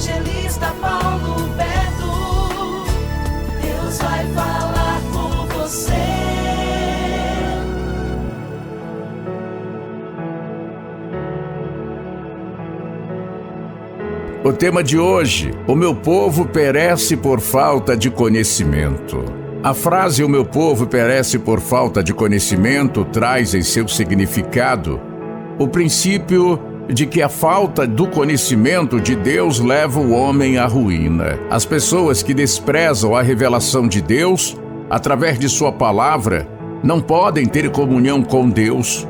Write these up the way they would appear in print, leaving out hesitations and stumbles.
evangelista Paulo Beto. Deus vai falar com você. O tema de hoje: o meu povo perece por falta de conhecimento. A frase "o meu povo perece por falta de conhecimento" traz em seu significado o princípio de que a falta do conhecimento de Deus leva o homem à ruína. As pessoas que desprezam a revelação de Deus, através de sua palavra, não podem ter comunhão com Deus,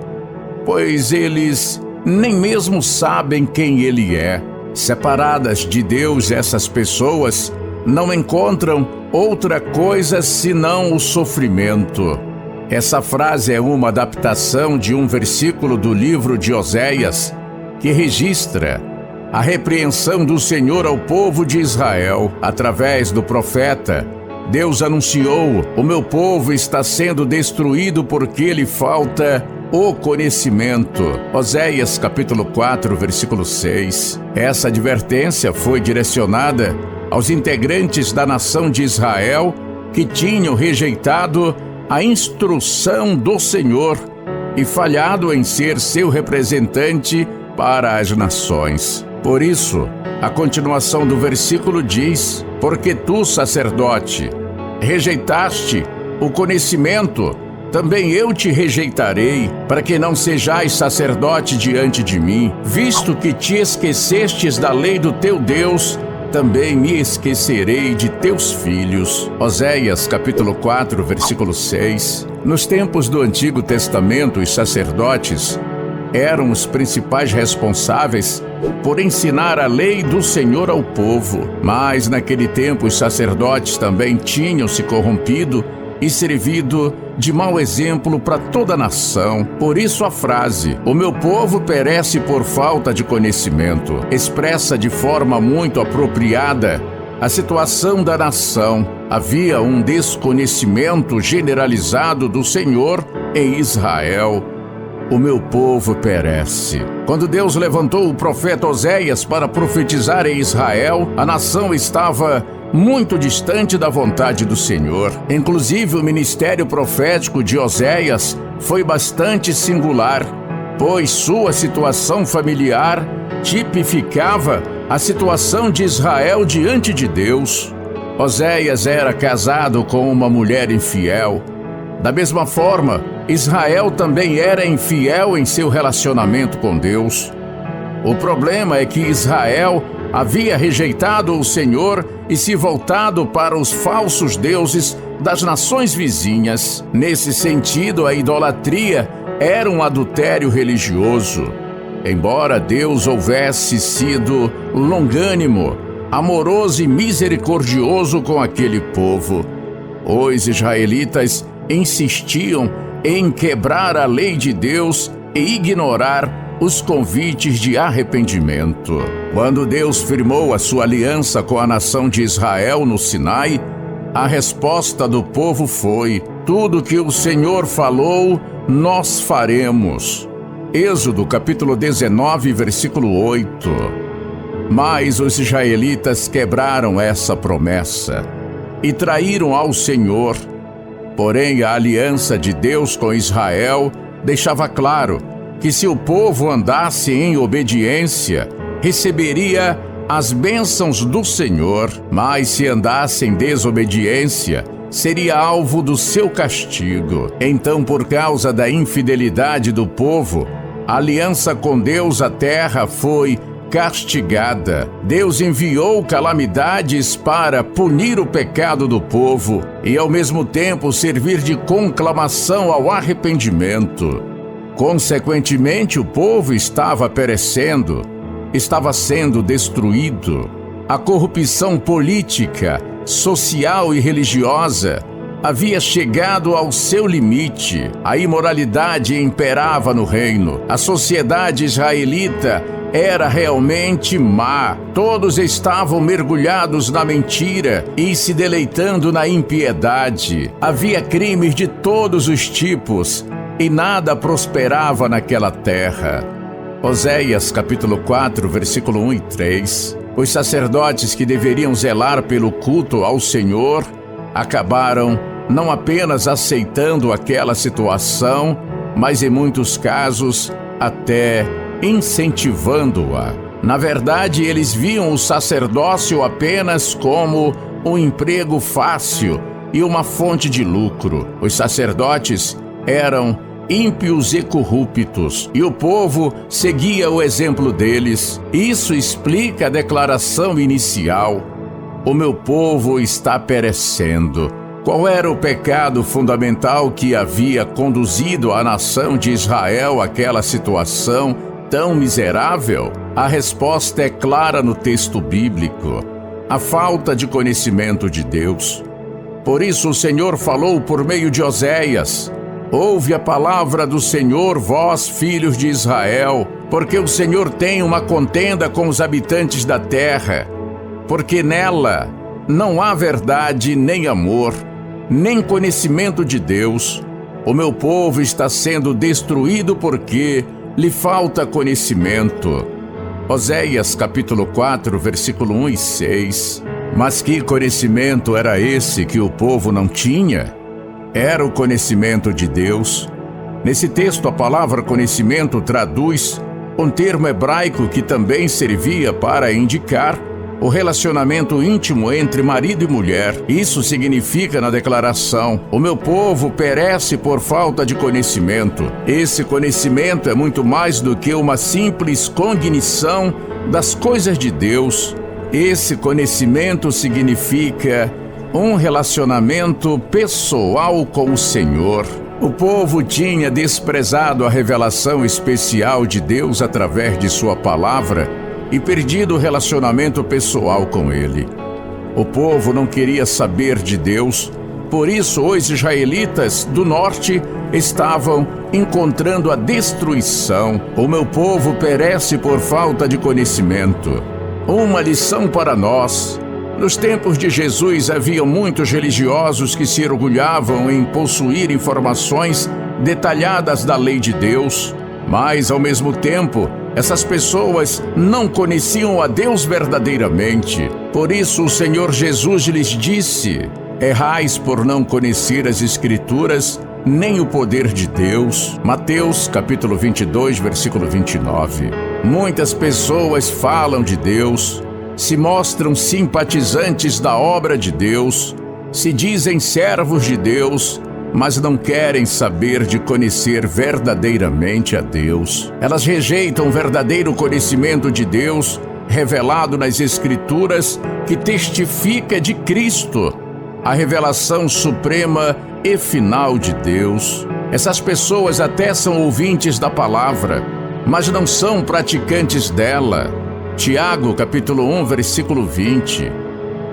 pois eles nem mesmo sabem quem Ele é. Separadas de Deus, essas pessoas não encontram outra coisa senão o sofrimento. Essa frase é uma adaptação de um versículo do livro de Oséias, que registra a repreensão do Senhor ao povo de Israel. Através do profeta, Deus anunciou: o meu povo está sendo destruído porque lhe falta o conhecimento. Oséias capítulo 4, versículo 6. Essa advertência foi direcionada aos integrantes da nação de Israel que tinham rejeitado a instrução do Senhor e falhado em ser seu representante para as nações. Por isso, a continuação do versículo diz: porque tu, sacerdote, rejeitaste o conhecimento, também eu te rejeitarei, para que não sejais sacerdote diante de mim. Visto que te esquecestes da lei do teu Deus, também me esquecerei de teus filhos. Oséias capítulo 4, versículo 6. Nos tempos do Antigo Testamento, os sacerdotes eram os principais responsáveis por ensinar a lei do Senhor ao povo. Mas naquele tempo os sacerdotes também tinham se corrompido e servido de mau exemplo para toda a nação. Por isso a frase "o meu povo perece por falta de conhecimento" expressa de forma muito apropriada a situação da nação. Havia um desconhecimento generalizado do Senhor em Israel. O meu povo perece. Quando Deus levantou o profeta Oséias para profetizar em Israel, a nação estava muito distante da vontade do Senhor. Inclusive, o ministério profético de Oséias foi bastante singular, pois sua situação familiar tipificava a situação de Israel diante de Deus. Oséias era casado com uma mulher infiel. Da mesma forma, Israel também era infiel em seu relacionamento com Deus. O problema é que Israel havia rejeitado o Senhor e se voltado para os falsos deuses das nações vizinhas. Nesse sentido, a idolatria era um adultério religioso. Embora Deus houvesse sido longânimo, amoroso e misericordioso com aquele povo, os israelitas insistiam em quebrar a lei de Deus e ignorar os convites de arrependimento. Quando Deus firmou a sua aliança com a nação de Israel no Sinai, a resposta do povo foi: tudo que o Senhor falou, nós faremos. Êxodo capítulo 19, versículo 8. Mas os israelitas quebraram essa promessa e traíram ao Senhor. Porém, a aliança de Deus com Israel deixava claro que se o povo andasse em obediência, receberia as bênçãos do Senhor, mas se andasse em desobediência, seria alvo do seu castigo. Então, por causa da infidelidade do povo, a aliança com Deus, a terra foi castigada. Deus enviou calamidades para punir o pecado do povo e, ao mesmo tempo, servir de conclamação ao arrependimento. Consequentemente, o povo estava perecendo, estava sendo destruído. A corrupção política, social e religiosa havia chegado ao seu limite. A imoralidade imperava no reino. A sociedade israelita era realmente má. Todos estavam mergulhados na mentira e se deleitando na impiedade. Havia crimes de todos os tipos e nada prosperava naquela terra. Oséias capítulo 4, versículo 1 e 3. Os sacerdotes que deveriam zelar pelo culto ao Senhor acabaram não apenas aceitando aquela situação, mas em muitos casos até incentivando-a. Na verdade, eles viam o sacerdócio apenas como um emprego fácil e uma fonte de lucro. Os sacerdotes eram ímpios e corruptos, e o povo seguia o exemplo deles. Isso explica a declaração inicial: o meu povo está perecendo. Qual era o pecado fundamental que havia conduzido a nação de Israel àquela situação tão miserável? A resposta é clara no texto bíblico: a falta de conhecimento de Deus. Por isso o Senhor falou por meio de Oséias: ouve a palavra do Senhor, vós, filhos de Israel, porque o Senhor tem uma contenda com os habitantes da terra, porque nela não há verdade, nem amor, nem conhecimento de Deus. O meu povo está sendo destruído porque lhe falta conhecimento. Oséias capítulo 4, versículo 1 e 6. Mas que conhecimento era esse que o povo não tinha? Era o conhecimento de Deus. Nesse texto, a palavra conhecimento traduz um termo hebraico que também servia para indicar o relacionamento íntimo entre marido e mulher. Isso significa na declaração: o meu povo perece por falta de conhecimento. Esse conhecimento é muito mais do que uma simples cognição das coisas de Deus. Esse conhecimento significa um relacionamento pessoal com o Senhor. O povo tinha desprezado a revelação especial de Deus através de sua palavra e perdido o relacionamento pessoal com Ele. O povo não queria saber de Deus, por isso os israelitas do norte estavam encontrando a destruição. O meu povo perece por falta de conhecimento. Uma lição para nós: nos tempos de Jesus havia muitos religiosos que se orgulhavam em possuir informações detalhadas da lei de Deus, mas ao mesmo tempo essas pessoas não conheciam a Deus verdadeiramente. Por isso o Senhor Jesus lhes disse: errais por não conhecer as Escrituras, nem o poder de Deus. Mateus capítulo 22, versículo 29. Muitas pessoas falam de Deus, se mostram simpatizantes da obra de Deus, se dizem servos de Deus, mas não querem saber de conhecer verdadeiramente a Deus. Elas rejeitam o verdadeiro conhecimento de Deus, revelado nas Escrituras, que testifica de Cristo, a revelação suprema e final de Deus. Essas pessoas até são ouvintes da palavra, mas não são praticantes dela. Tiago, capítulo 1, versículo 20.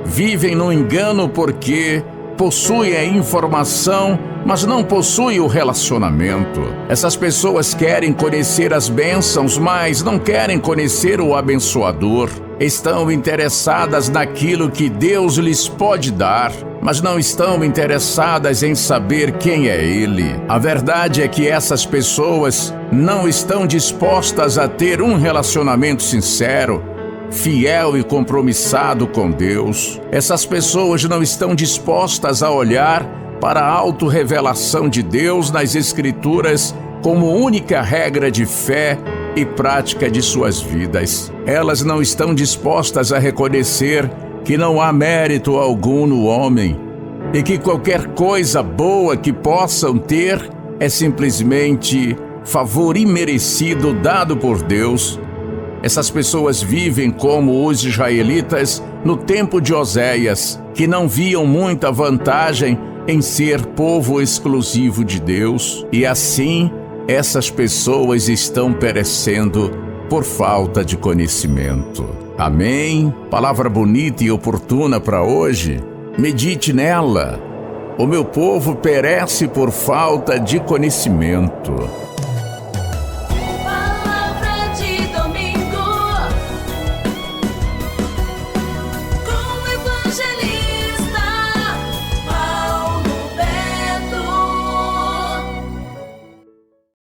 Vivem no engano porque possuem a informação, mas não possuem o relacionamento. Essas pessoas querem conhecer as bênçãos, mas não querem conhecer o abençoador. Estão interessadas naquilo que Deus lhes pode dar, mas não estão interessadas em saber quem é Ele. A verdade é que essas pessoas não estão dispostas a ter um relacionamento sincero, fiel e compromissado com Deus. Essas pessoas não estão dispostas a olhar para a autorrevelação de Deus nas Escrituras como única regra de fé e prática de suas vidas. Elas não estão dispostas a reconhecer que não há mérito algum no homem e que qualquer coisa boa que possam ter é simplesmente favor imerecido dado por Deus. Essas pessoas vivem como os israelitas no tempo de Oséias, que não viam muita vantagem em ser povo exclusivo de Deus, e assim essas pessoas estão perecendo por falta de conhecimento. Amém? Palavra bonita e oportuna para hoje. Medite nela. O meu povo perece por falta de conhecimento.